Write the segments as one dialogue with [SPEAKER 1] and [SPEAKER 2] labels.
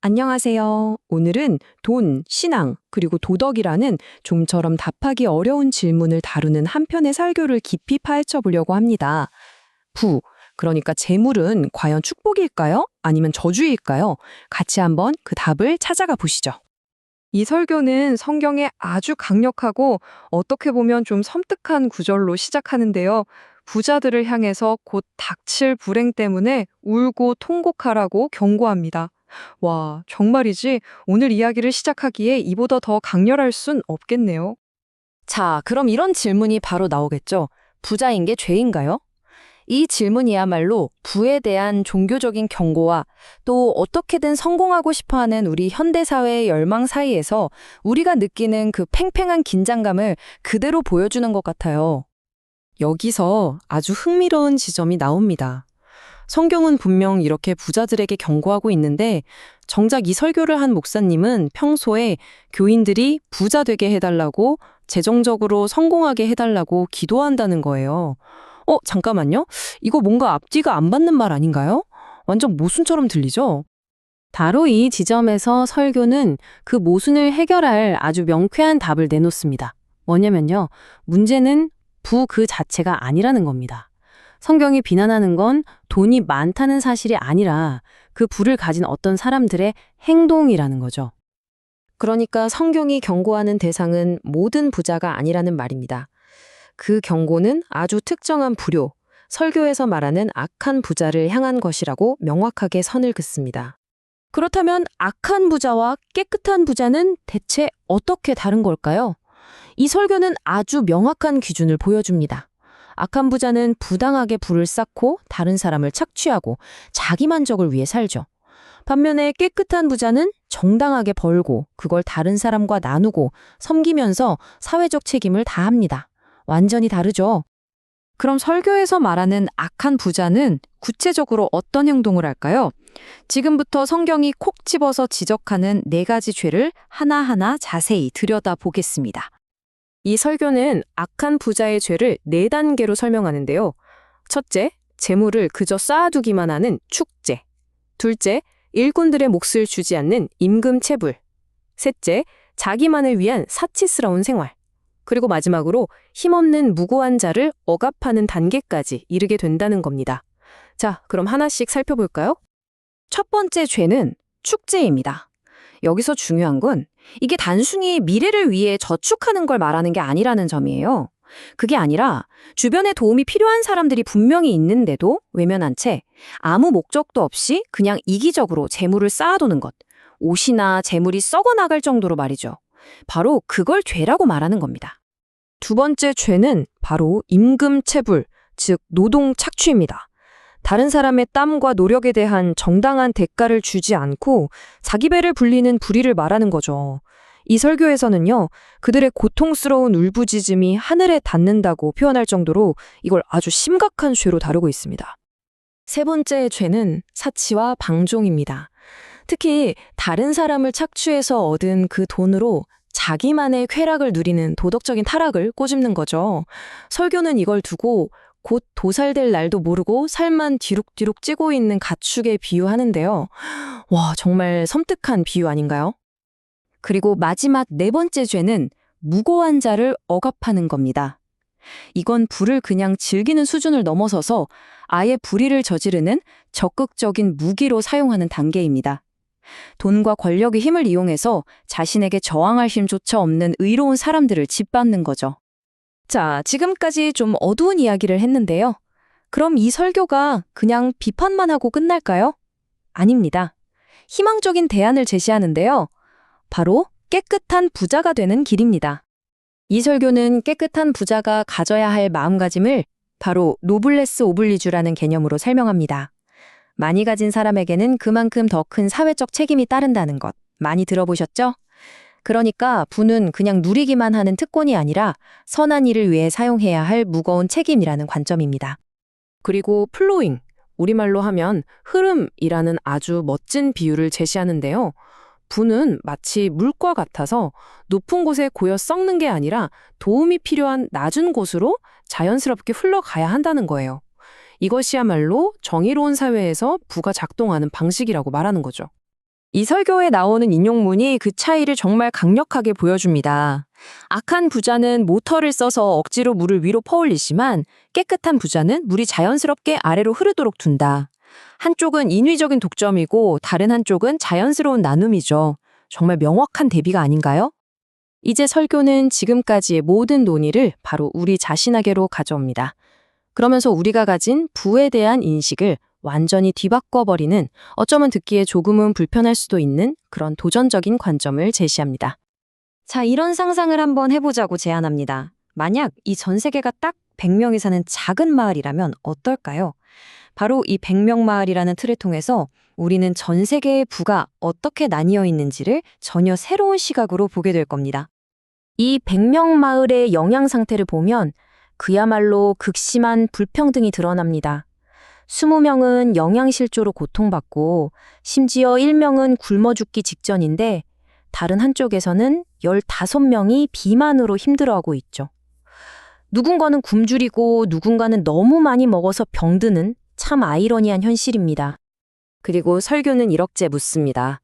[SPEAKER 1] 안녕하세요. 오늘은 돈, 신앙, 그리고 도덕이라는 좀처럼 답하기 어려운 질문을 다루는 한 편의 설교를 깊이 파헤쳐 보려고 합니다. 그러니까 재물은 과연 축복일까요? 아니면 저주일까요? 같이 한번 그 답을 찾아가 보시죠.
[SPEAKER 2] 이 설교는 성경에 아주 강력하고 어떻게 보면 좀 섬뜩한 구절로 시작하는데요. 부자들을 향해서 곧 닥칠 불행 때문에 울고 통곡하라고 경고합니다. 와, 정말이지 오늘 이야기를 시작하기에 이보다 더 강렬할 순 없겠네요.
[SPEAKER 3] 자, 그럼 이런 질문이 바로 나오겠죠. 부자인 게 죄인가요? 이 질문이야말로 부에 대한 종교적인 경고와 또 어떻게든 성공하고 싶어하는 우리 현대사회의 열망 사이에서 우리가 느끼는 그 팽팽한 긴장감을 그대로 보여주는 것 같아요.
[SPEAKER 1] 여기서 아주 흥미로운 지점이 나옵니다. 성경은 분명 이렇게 부자들에게 경고하고 있는데 정작 이 설교를 한 목사님은 평소에 교인들이 부자 되게 해달라고 재정적으로 성공하게 해달라고 기도한다는 거예요. 잠깐만요. 이거 뭔가 앞뒤가 안 맞는 말 아닌가요? 완전 모순처럼 들리죠? 바로 이 지점에서 설교는 그 모순을 해결할 아주 명쾌한 답을 내놓습니다. 뭐냐면요. 문제는 부 그 자체가 아니라는 겁니다. 성경이 비난하는 건 돈이 많다는 사실이 아니라 그 부를 가진 어떤 사람들의 행동이라는 거죠. 그러니까 성경이 경고하는 대상은 모든 부자가 아니라는 말입니다. 그 경고는 아주 특정한 부류, 설교에서 말하는 악한 부자를 향한 것이라고 명확하게 선을 긋습니다. 그렇다면 악한 부자와 깨끗한 부자는 대체 어떻게 다른 걸까요? 이 설교는 아주 명확한 기준을 보여줍니다. 악한 부자는 부당하게 부를 쌓고 다른 사람을 착취하고 자기 만족을 위해 살죠. 반면에 깨끗한 부자는 정당하게 벌고 그걸 다른 사람과 나누고 섬기면서 사회적 책임을 다합니다. 완전히 다르죠. 그럼 설교에서 말하는 악한 부자는 구체적으로 어떤 행동을 할까요? 지금부터 성경이 콕 집어서 지적하는 4가지 죄를 하나하나 자세히 들여다보겠습니다. 이 설교는 악한 부자의 죄를 4단계로 설명하는데요. 첫째, 재물을 그저 쌓아두기만 하는 축제. 둘째, 일꾼들의 몫을 주지 않는 임금체불. 셋째, 자기만을 위한 사치스러운 생활. 그리고 마지막으로 힘없는 무고한 자를 억압하는 단계까지 이르게 된다는 겁니다. 자, 그럼 하나씩 살펴볼까요? 첫 번째 죄는 축제입니다. 여기서 중요한 건 이게 단순히 미래를 위해 저축하는 걸 말하는 게 아니라는 점이에요. 그게 아니라 주변에 도움이 필요한 사람들이 분명히 있는데도 외면한 채 아무 목적도 없이 그냥 이기적으로 재물을 쌓아두는 것, 옷이나 재물이 썩어 나갈 정도로 말이죠. 바로 그걸 죄라고 말하는 겁니다. 두 번째 죄는 바로 임금체불, 즉 노동 착취입니다. 다른 사람의 땀과 노력에 대한 정당한 대가를 주지 않고 자기 배를 불리는 불의를 말하는 거죠. 이 설교에서는요, 그들의 고통스러운 울부짖음이 하늘에 닿는다고 표현할 정도로 이걸 아주 심각한 죄로 다루고 있습니다. 세 번째 죄는 사치와 방종입니다. 특히 다른 사람을 착취해서 얻은 그 돈으로 자기만의 쾌락을 누리는 도덕적인 타락을 꼬집는 거죠. 설교는 이걸 두고 곧 도살될 날도 모르고 살만 뒤룩뒤룩 찌고 있는 가축에 비유하는데요. 와, 정말 섬뜩한 비유 아닌가요? 그리고 마지막 4번째 죄는 무고한 자를 억압하는 겁니다. 이건 불을 그냥 즐기는 수준을 넘어서서 아예 불의를 저지르는 적극적인 무기로 사용하는 단계입니다. 돈과 권력의 힘을 이용해서 자신에게 저항할 힘조차 없는 의로운 사람들을 짓밟는 거죠. 자, 지금까지 좀 어두운 이야기를 했는데요. 그럼 이 설교가 그냥 비판만 하고 끝날까요? 아닙니다. 희망적인 대안을 제시하는데요. 바로 깨끗한 부자가 되는 길입니다. 이 설교는 깨끗한 부자가 가져야 할 마음가짐을 바로 노블레스 오블리주라는 개념으로 설명합니다. 많이 가진 사람에게는 그만큼 더 큰 사회적 책임이 따른다는 것 많이 들어보셨죠? 그러니까 부는 그냥 누리기만 하는 특권이 아니라 선한 일을 위해 사용해야 할 무거운 책임이라는 관점입니다. 그리고 플로잉, 우리말로 하면 흐름이라는 아주 멋진 비유를 제시하는데요. 부는 마치 물과 같아서 높은 곳에 고여 썩는 게 아니라 도움이 필요한 낮은 곳으로 자연스럽게 흘러가야 한다는 거예요. 이것이야말로 정의로운 사회에서 부가 작동하는 방식이라고 말하는 거죠.
[SPEAKER 4] 이 설교에 나오는 인용문이 그 차이를 정말 강력하게 보여줍니다. 악한 부자는 모터를 써서 억지로 물을 위로 퍼올리지만 깨끗한 부자는 물이 자연스럽게 아래로 흐르도록 둔다. 한쪽은 인위적인 독점이고 다른 한쪽은 자연스러운 나눔이죠. 정말 명확한 대비가 아닌가요?
[SPEAKER 1] 이제 설교는 지금까지의 모든 논의를 바로 우리 자신에게로 가져옵니다. 그러면서 우리가 가진 부에 대한 인식을 완전히 뒤바꿔버리는, 어쩌면 듣기에 조금은 불편할 수도 있는 그런 도전적인 관점을 제시합니다.
[SPEAKER 3] 자, 이런 상상을 한번 해보자고 제안합니다. 만약 이 전 세계가 딱 100명이 사는 작은 마을이라면 어떨까요? 바로 이 100명 마을이라는 틀을 통해서 우리는 전 세계의 부가 어떻게 나뉘어 있는지를 전혀 새로운 시각으로 보게 될 겁니다. 이 100명 마을의 영양 상태를 보면 그야말로 극심한 불평등이 드러납니다. 20명은 영양실조로 고통받고 심지어 1명은 굶어 죽기 직전인데 다른 한쪽에서는 15명이 비만으로 힘들어하고 있죠. 누군가는 굶주리고 누군가는 너무 많이 먹어서 병드는 참 아이러니한 현실입니다.
[SPEAKER 1] 그리고 설교는 이렇게 묻습니다.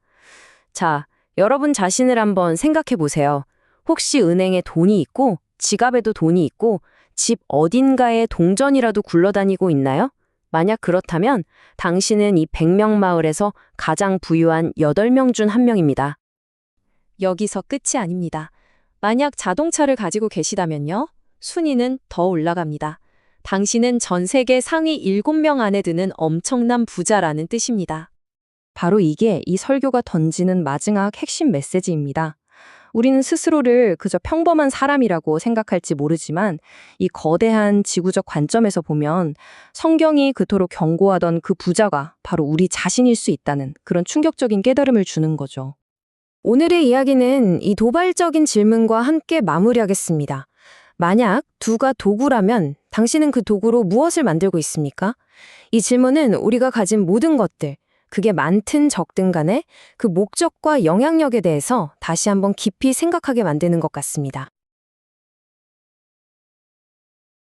[SPEAKER 1] 자, 여러분 자신을 한번 생각해 보세요. 혹시 은행에 돈이 있고 지갑에도 돈이 있고 집 어딘가에 동전이라도 굴러다니고 있나요? 만약 그렇다면 당신은 이 100명 마을에서 가장 부유한 8명 중 1명입니다.
[SPEAKER 3] 여기서 끝이 아닙니다. 만약 자동차를 가지고 계시다면요, 순위는 더 올라갑니다. 당신은 전 세계 상위 7명 안에 드는 엄청난 부자라는 뜻입니다.
[SPEAKER 2] 바로 이게 이 설교가 던지는 마지막 핵심 메시지입니다. 우리는 스스로를 그저 평범한 사람이라고 생각할지 모르지만 이 거대한 지구적 관점에서 보면 성경이 그토록 경고하던 그 부자가 바로 우리 자신일 수 있다는 그런 충격적인 깨달음을 주는 거죠.
[SPEAKER 3] 오늘의 이야기는 이 도발적인 질문과 함께 마무리하겠습니다. 만약 두가 도구라면 당신은 그 도구로 무엇을 만들고 있습니까? 이 질문은 우리가 가진 모든 것들, 그게 많든 적든 간에 그 목적과 영향력에 대해서 다시 한번 깊이 생각하게 만드는 것 같습니다.